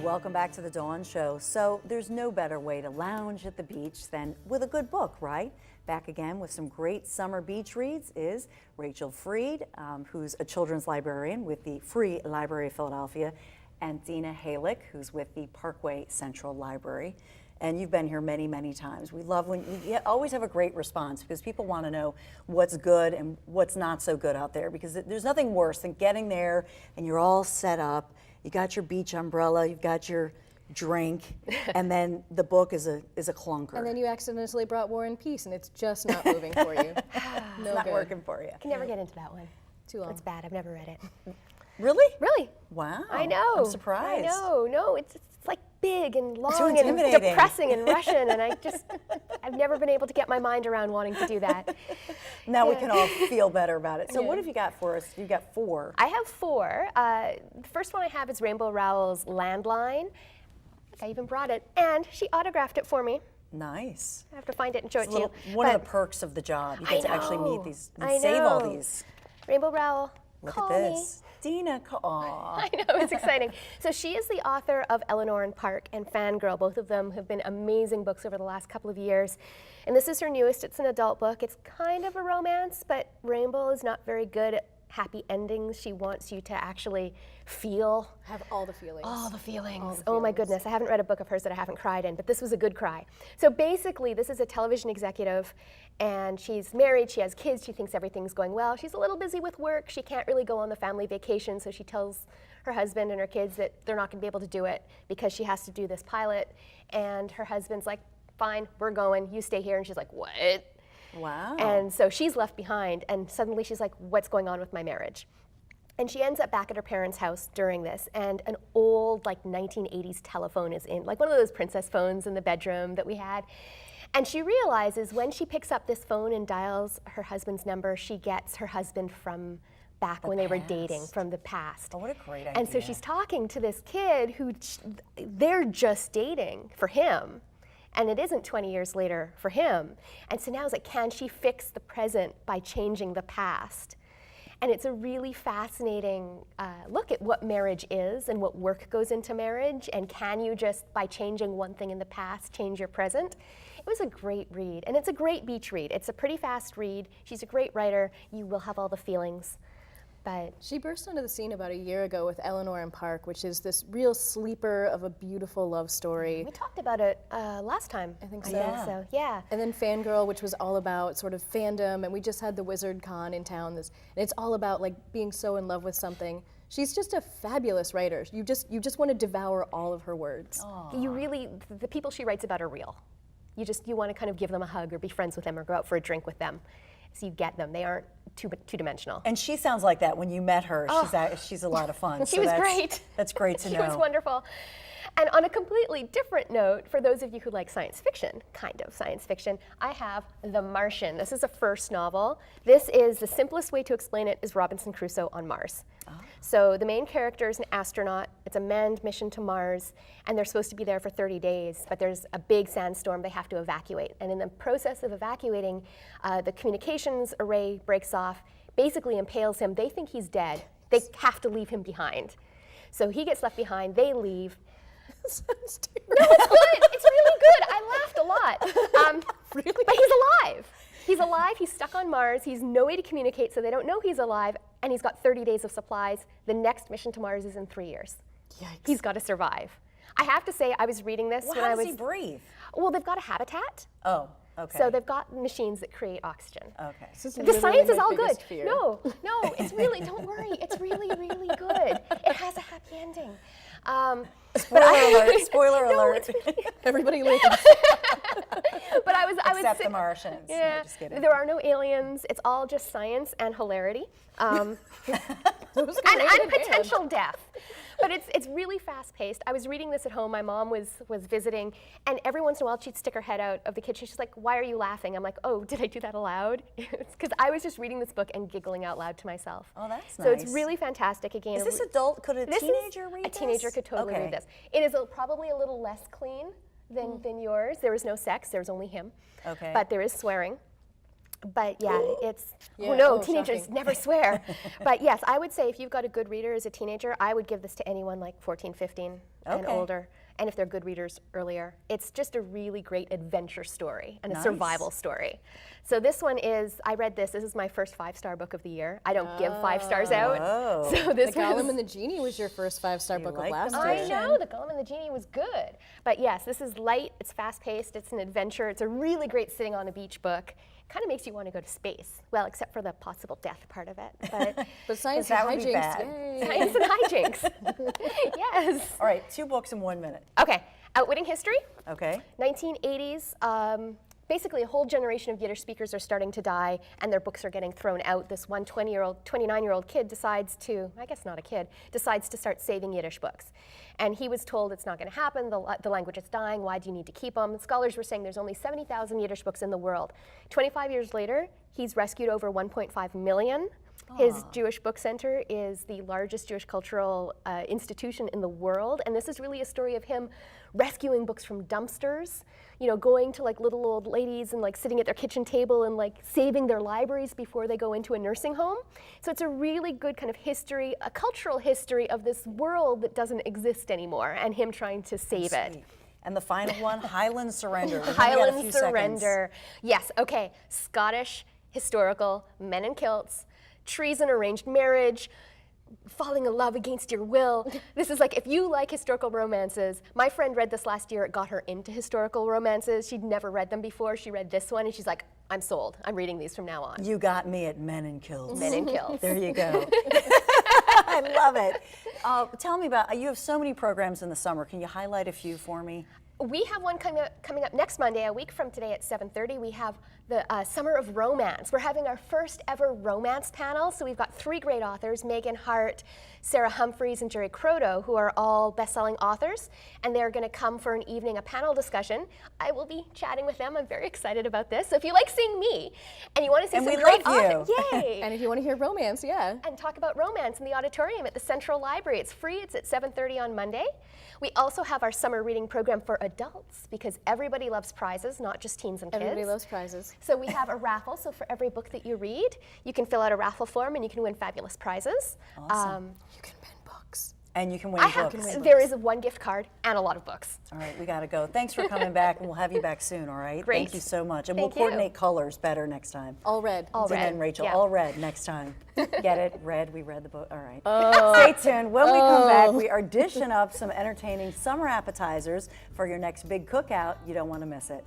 Welcome back to the Dawn Show. So there's no better way to lounge at the beach than with a good book, right? Back again with some great summer beach reads is Rachel Freed, who's a children's librarian with the Free Library of Philadelphia, and Dina Halick, who's with the Parkway Central Library. And you've been here many, many times. We love when you always have a great response because people want to know what's good and what's not so good out there, because there's nothing worse than getting there and you're all set up. You got your beach umbrella, you've got your drink, and then the book is a clunker. And then you accidentally brought War and Peace, and it's just not moving for you. It's not working for you. I can never get into that one. Too long. It's bad. I've never read it. Really? Really? Wow. I know. I'm surprised. I know. No, it's like big and long and intimidating. depressing and Russian, and I've never been able to get my mind around wanting to do that. Now we can all feel better about it. So what have you got for us? You've got 4. I have 4. The first one I have is Rainbow Rowell's Landline. I even brought it, and she autographed it for me. Nice. I have to find it and show it to you. One of the perks of the job. You get to actually meet these and save all these. Rainbow Rowell, Look call at me. this. Dina, aw. I know, it's exciting. So she is the author of Eleanor and Park and Fangirl. Both of them have been amazing books over the last couple of years. And this is her newest. It's an adult book. It's kind of a romance, but Rainbow is not very good at happy endings. She wants you to actually feel. Have all the feelings. All the feelings. All the Oh my feelings. goodness, I haven't read a book of hers that I haven't cried in, but this was a good cry. So basically, this is a television executive, and she's married, she has kids, she thinks everything's going well. She's a little busy with work, she can't really go on the family vacation, so she tells her husband and her kids that they're not gonna be able to do it because she has to do this pilot. And her husband's like, fine, we're going, you stay here. And she's like, what? Wow. And so she's left behind, and suddenly she's like, what's going on with my marriage? And she ends up back at her parents' house during this, and an old, like, 1980s telephone is in, like one of those princess phones in the bedroom that we had. And she realizes when she picks up this phone and dials her husband's number, she gets her husband from back when they were dating, from the past. Oh, what a great idea. And so she's talking to this kid who they're just dating for him. And it isn't 20 years later for him. And so now it's like, can she fix the present by changing the past? And it's a really fascinating look at what marriage is and what work goes into marriage. And can you just, by changing one thing in the past, change your present? It was a great read. And it's a great beach read. It's a pretty fast read. She's a great writer. You will have all the feelings. But she burst onto the scene about a year ago with Eleanor and Park, which is this real sleeper of a beautiful love story. we talked about it last time. I think so. So, yeah. And then Fangirl, which was all about sort of fandom, and we just had the Wizard Con in town. And it's all about like being so in love with something. She's just a fabulous writer. You just want to devour all of her words. You really, the people she writes about are real. You want to kind of give them a hug or be friends with them or go out for a drink with them. So you get them. They aren't two-dimensional. And she sounds like that when you met her. She's a lot of fun. She was great. That's great to know. She was wonderful. And on a completely different note, for those of you who like science fiction, kind of science fiction, I have The Martian. This is a first novel. This is, the simplest way to explain it is Robinson Crusoe on Mars. So the main character is an astronaut. It's a manned mission to Mars, and they're supposed to be there for 30 days, but there's a big sandstorm they have to evacuate. And in the process of evacuating, the communications array breaks off, basically impales him. They think he's dead. They have to leave him behind. So he gets left behind, they leave. Sounds terrible. No, it's good. It's really good. I laughed a lot. Really? But he's alive. He's alive. He's stuck on Mars. He's no way to communicate, so they don't know he's alive. And he's got 30 days of supplies. The next mission to Mars is in 3 years. Yikes. He's got to survive. I have to say, I was reading this Well, when how I does was. he breathe? Well, they've got a habitat. Oh, okay. So they've got machines that create oxygen. Okay. The science is my all biggest good. fear. No, it's really, don't worry. It's really, really good. It has a happy ending. Spoiler alert! Spoiler No, alert! it's really Everybody leaves. But I was Except the Martians. Yeah, No, just kidding. there are no aliens. It's all just science and hilarity, and potential death. But it's really fast paced. I was reading this at home. My mom was visiting, and every once in a while she'd stick her head out of the kitchen. She's like, "Why are you laughing?" I'm like, "Oh, did I do that aloud?" It's because I was just reading this book and giggling out loud to myself. Oh, that's So it's nice. really fantastic. Again, Is this adult? Could a this is- teenager read a this? teenager could totally Okay. read this. It is probably a little less clean than yours. There is no sex. There's only him. Okay. But there is swearing. But yeah, it's, Yeah, oh no, oh, teenagers shocking. never swear. But yes, I would say if you've got a good reader as a teenager, I would give this to anyone like 14, 15 and Okay. older. And if they're good readers earlier, it's just a really great adventure story and a Nice. survival story. So this one is, I read this is my first 5-star book of the year. I don't give 5 stars out. Oh. So The this Gollum was, and the Genie was your first 5-star book like of last the year. I version. know, The Gollum and the Genie was good. But yes, this is light, it's fast-paced, it's an adventure, it's a really great sitting on a beach book. Kind of makes you want to go to space. Well, except for the possible death part of it. But But science that and would be hijinks, bad. yay. science and hijinks. Yes. All right, 2 books in 1 minute. Okay, Outwitting History, Okay. 1980s. Basically, a whole generation of Yiddish speakers are starting to die, and their books are getting thrown out. This one 29-year-old kid decides to, I guess not a kid, decides to start saving Yiddish books. And he was told it's not going to happen, the language is dying, why do you need to keep them? Scholars were saying there's only 70,000 Yiddish books in the world. 25 years later, he's rescued over 1.5 million. His Jewish Book Center is the largest Jewish cultural institution in the world, and this is really a story of him rescuing books from dumpsters, you know, going to like little old ladies and like sitting at their kitchen table and like saving their libraries before they go into a nursing home. So it's a really good kind of history, a cultural history of this world that doesn't exist anymore, and him trying to save it. Sweet. And the final one, Highland Surrender. We've only got a few Highland seconds. Surrender. Yes, okay. Scottish, historical, men in kilts, treason, arranged marriage, falling in love against your will. This is like, if you like historical romances, my friend read this last year, it got her into historical romances. She'd never read them before. She read this one and she's like, I'm sold. I'm reading these from now on. You got me at Men in Kilts. Men in kilts. There you go. I love it. Tell me about, you have so many programs in the summer. Can you highlight a few for me? We have one coming up next Monday, a week from today at 7:30. We have the Summer of Romance. We're having our first ever romance panel. So we've got 3 great authors, Megan Hart, Sarah Humphreys, and Jerry Croto, who are all best-selling authors. And they're going to come for an evening, a panel discussion. I will be chatting with them. I'm very excited about this. So if you like seeing me and you want to see And some we great love you. authors, yay! And if you want to hear romance, yeah. and talk about romance in the auditorium at the Central Library. It's free. It's at 7:30 on Monday. We also have our summer reading program for adults because everybody loves prizes, not just teens and kids. Everybody loves prizes. So we have a raffle. So for every book that you read, you can fill out a raffle form and you can win fabulous prizes. Awesome. You can win books. And you can win I have, books. there is 1 gift card and a lot of books. All right, we got to go. Thanks for coming back, and we'll have you back soon, all right? Great. Thank you so much. And Thank we'll you. coordinate colors better next time. All red. All And then red. Rachel, Yeah. all red next time. Get it? Red, we read the book. All right. Stay tuned. When we come back, we are dishing up some entertaining summer appetizers for your next big cookout. You don't want to miss it.